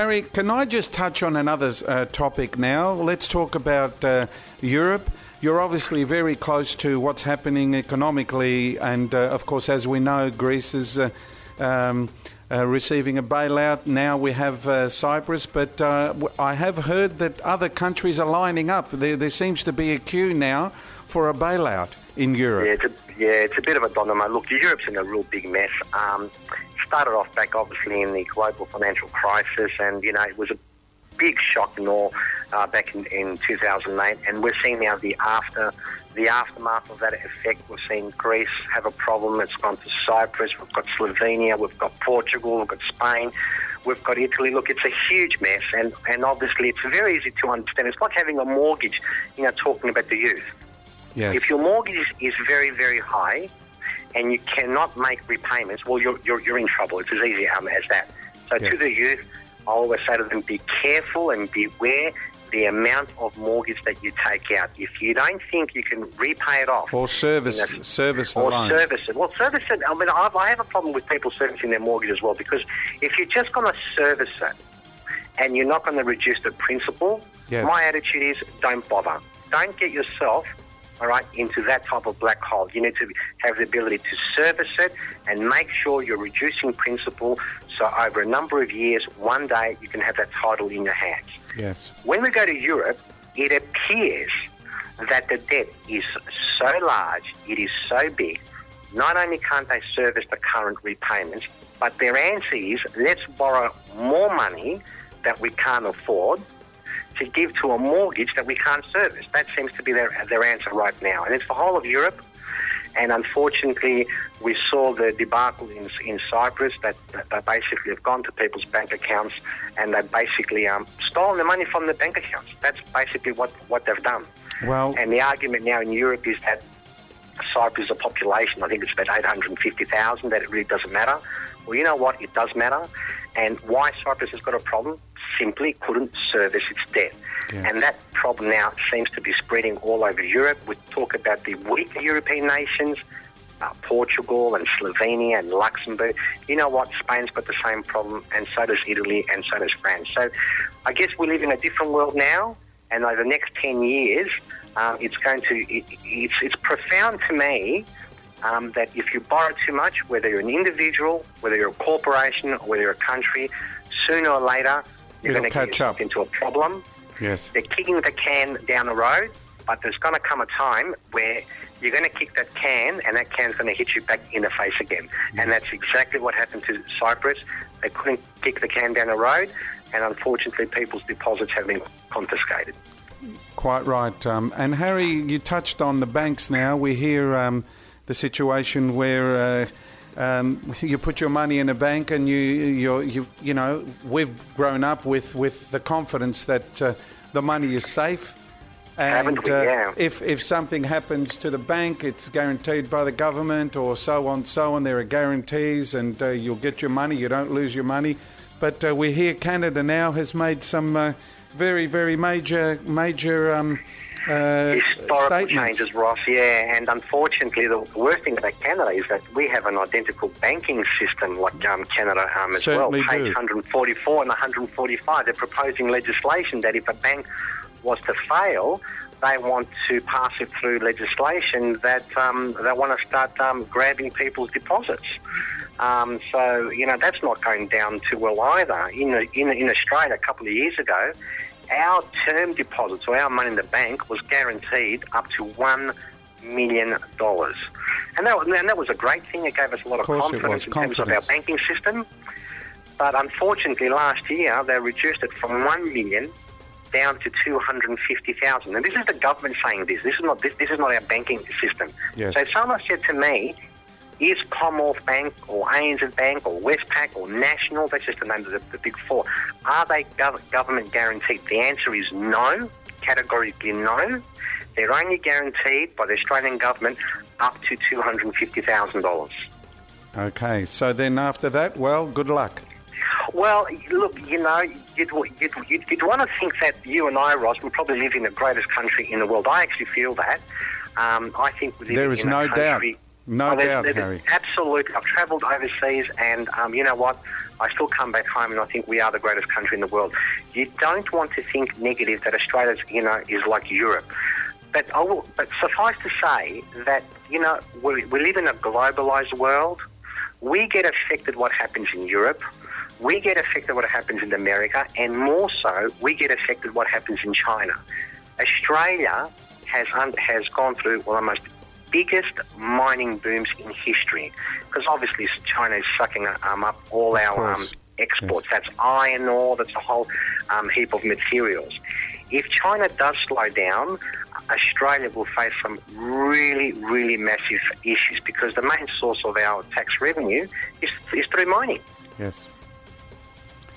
Harry, can I just touch on another topic now? Let's talk about Europe. You're obviously very close to what's happening economically, and of course, as we know, Greece is receiving a bailout. Now we have Cyprus, but I have heard that other countries are lining up. There seems to be a queue now for a bailout in Europe. It's a bit of a domino. Look, Europe's in a real big mess. Started off back, obviously, in the global financial crisis, and, it was a big shock and all back in 2008, and we're seeing now the aftermath of that effect. We're seeing Greece have a problem. It's gone to Cyprus. We've got Slovenia. We've got Portugal. We've got Spain. We've got Italy. Look, it's a huge mess, and obviously it's very easy to understand. It's like having a mortgage, talking about the youth. Yes. If your mortgage is very, very high and you cannot make repayments, well, you're in trouble. It's as easy as that. So Yes. To the youth, I always say to them, be careful and beware the amount of mortgage that you take out. If you don't think you can repay it off... Or service the loan. Or service it. Well, service it... I mean, I have a problem with people servicing their mortgage as well, because if you're just going to service it and you're not going to reduce the principal, Yes. my attitude is don't bother. Don't get yourself... all right, into that type of black hole. You need to have the ability to service it and make sure you're reducing principal, so over a number of years, one day you can have that title in your hands. Yes. When we go to Europe, it appears that the debt is so large, it is so big, not only can't they service the current repayments, but their answer is, let's borrow more money that we can't afford to give to a mortgage that we can't service. That seems to be their answer right now. And it's the whole of Europe. And unfortunately, we saw the debacle in Cyprus that they basically have gone to people's bank accounts and they've basically stolen the money from the bank accounts. That's basically what they've done. Well, and the argument now in Europe is that Cyprus is a population, I think it's about 850,000, that it really doesn't matter. Well, you know what? It does matter. And why Cyprus has got a problem? Simply couldn't service its debt. Yes. And that problem now seems to be spreading all over Europe. We talk about the weaker European nations, Portugal and Slovenia and Luxembourg. You know what? Spain's got the same problem, and so does Italy, and so does France. So I guess we live in a different world now, and over the next 10 years, it's profound to me that if you borrow too much, whether you're an individual, whether you're a corporation, or whether you're a country, sooner or later, you're going to get yourself into a problem. Yes. They're kicking the can down the road, but there's going to come a time where you're going to kick that can, and that can's going to hit you back in the face again. And that's exactly what happened to Cyprus. They couldn't kick the can down the road, and unfortunately people's deposits have been confiscated. Quite right. And Harry, you touched on the banks now. We hear the situation where you put your money in a bank, and you know, we've grown up with the confidence that the money is safe. And if something happens to the bank, it's guaranteed by the government, or so on. There are guarantees, and you'll get your money. You don't lose your money. But we hear Canada now has made some very, very major historical changes, Ross. Yeah, and unfortunately, the worst thing about Canada is that we have an identical banking system like Canada as Certainly well. Page do. 144 and 145. They're proposing legislation that if a bank was to fail, they want to pass it through legislation that they want to start grabbing people's deposits. So, you know, that's not going down too well either. In Australia a couple of years ago, our term deposits, or our money in the bank, was guaranteed up to $1 million. And that was a great thing. It gave us a lot of confidence in terms of our banking system. But unfortunately, last year, they reduced it from $1 million down to 250,000. And this is the government saying this. This is not our banking system. Yes. So if someone said to me, is Commonwealth Bank or ANZ Bank or Westpac or National, that's just the name of the big four, are they government guaranteed? The answer is no, categorically no. They're only guaranteed by the Australian government up to $250,000. Okay, so then after that, well, good luck. Well, look, you know, you'd want to think that you and I, Ross, we probably live in the greatest country in the world. I actually feel that. I think we live There is in no a country. doubt. No doubt, Harry. Absolutely. I've travelled overseas, and you know what? I still come back home, and I think we are the greatest country in the world. You don't want to think negative that Australia, is like Europe. But suffice to say that, we live in a globalised world. We get affected what happens in Europe. We get affected what happens in America, and more so, we get affected what happens in China. Australia has gone through one of the most biggest mining booms in history, because obviously China is sucking up all our exports. Yes. That's iron ore, that's a whole heap of materials. If China does slow down, Australia will face some really, really massive issues, because the main source of our tax revenue is through mining. Yes.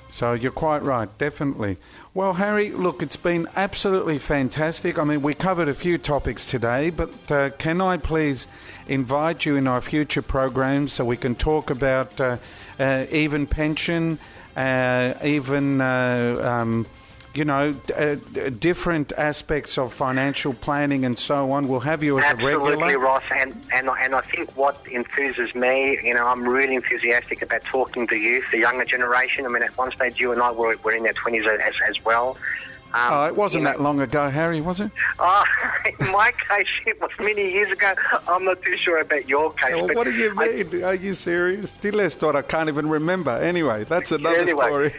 So you're quite right, definitely. Well, Harry, look, it's been absolutely fantastic. I mean, we covered a few topics today, but can I please invite you in our future programs so we can talk about even pension, different aspects of financial planning and so on. We'll have you as a regular. Absolutely, Ross. And I think what enthuses me, I'm really enthusiastic about talking to youth, the younger generation. I mean, at one stage, you and I were in our 20s as well. It wasn't that long ago, Harry, was it? In my case, it was many years ago. I'm not too sure about your case. Well, what do you mean? Are you serious? I can't even remember. Anyway, that's another story.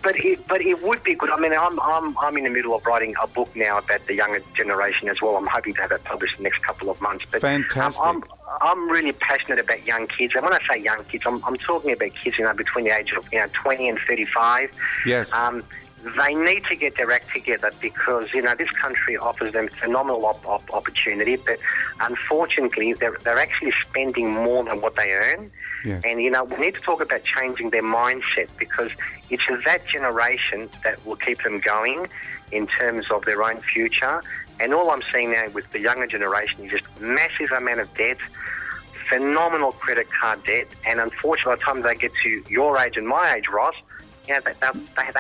but it would be good. I mean, I'm in the middle of writing a book now about the younger generation as well. I'm hoping to have it published in the next couple of months. But fantastic. I'm really passionate about young kids. And when I say young kids, I'm talking about kids, between the age of 20 and 35. Yes. They need to get their act together, because, this country offers them phenomenal opportunity, but unfortunately they're actually spending more than what they earn. Yes. And, we need to talk about changing their mindset, because it's that generation that will keep them going in terms of their own future. And all I'm seeing now with the younger generation is just massive amount of debt, phenomenal credit card debt, and unfortunately by the time they get to your age and my age, Ross, they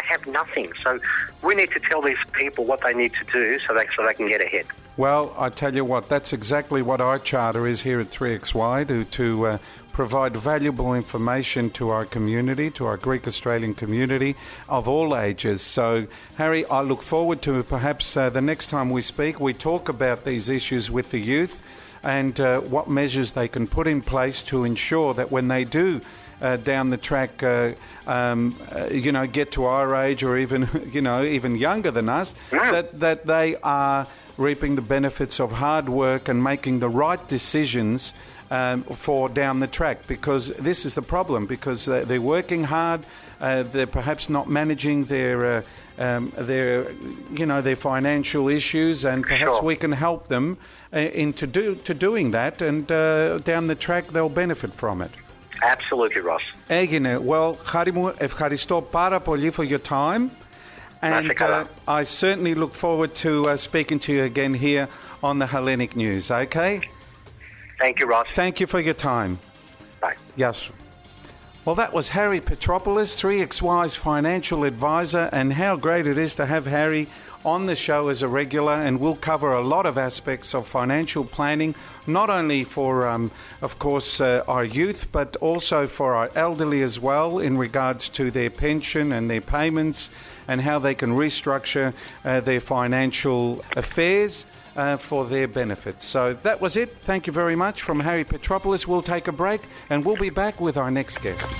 have nothing. So we need to tell these people what they need to do so they can get ahead. Well, I tell you what, that's exactly what our charter is here at 3XY, to provide valuable information to our community, to our Greek Australian community of all ages. So, Harry, I look forward to perhaps the next time we speak, we talk about these issues with the youth and what measures they can put in place to ensure that when they do down the track, get to our age or even, even younger than us, that they are reaping the benefits of hard work and making the right decisions for down the track, because this is the problem, because they're working hard, they're perhaps not managing their financial issues, and perhaps we can help them into doing that, and down the track they'll benefit from it. Absolutely, Ross. Έγινε. Well, Harry, ευχαριστώ πάρα πολύ for your time. And I certainly look forward to speaking to you again here on the Hellenic News, okay? Thank you, Ross. Thank you for your time. Bye. Yes. Well, that was Harry Petropoulos, 3XY's financial advisor, and how great it is to have Harry on the show as a regular, and we'll cover a lot of aspects of financial planning, not only for, of course, our youth, but also for our elderly as well, in regards to their pension and their payments and how they can restructure their financial affairs for their benefit. So that was it. Thank you very much from Harry Petropoulos. We'll take a break and we'll be back with our next guest.